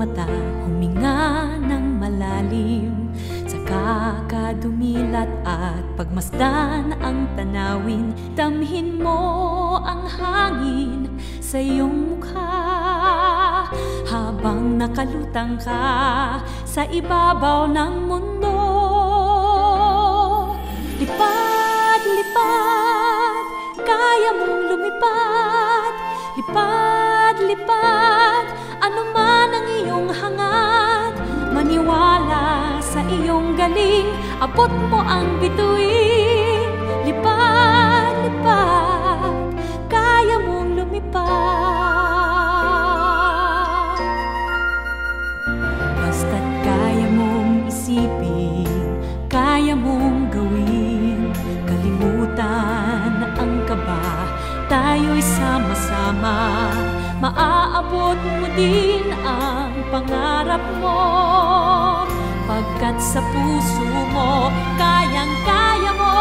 mata, huminga ng malalim, saka ka dumilat at pagmasdan ang tanawin. Damhin mo ang hangin sa iyong mukha habang nakalutang ka sa ibabaw ng mundo. Lipad, lipad, kaya mong lumipad. Lipad, lipad, ano man ang iyong hangad. Maniwala sa iyong galing, abot mo ang bituin. Lipad, lipad, kaya mong lumipad. Basta't kaya mong isipin, kaya mong gawin. Kalimutan ang kaba, tayo'y sama-sama. Maaabot mo din ang pangarap mo, pagkat sa puso mo kayang-kaya mo.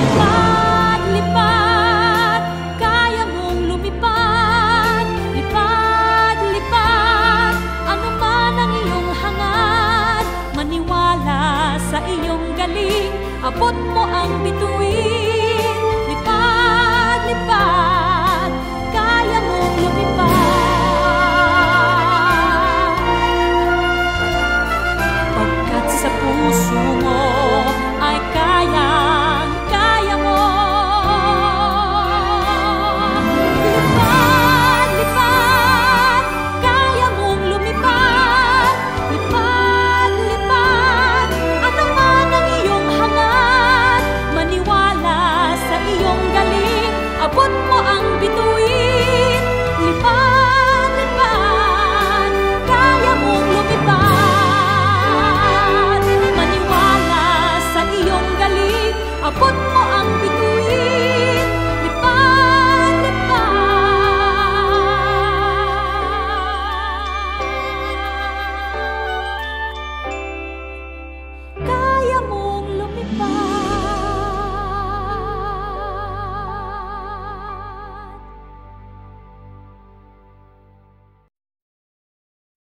Lipad, lipad, kaya mong lumipad. Lipad, lipad, ano man ang iyong hangad. Maniwala sa iyong galing, abot mo ang bituin. Lipad, lipad, kaya mong lumipad. Pagkat sa puso mo ay kayang-kaya mo. Lipad, lipad, kaya mong lumipad. Lipad, lipad, ano man ang iyong hangad. Maniwala sa iyong galing, abot mo ang bituin. Lipad, lipad, kaya mong lumipad. Maniwala sa iyong galing, abot mo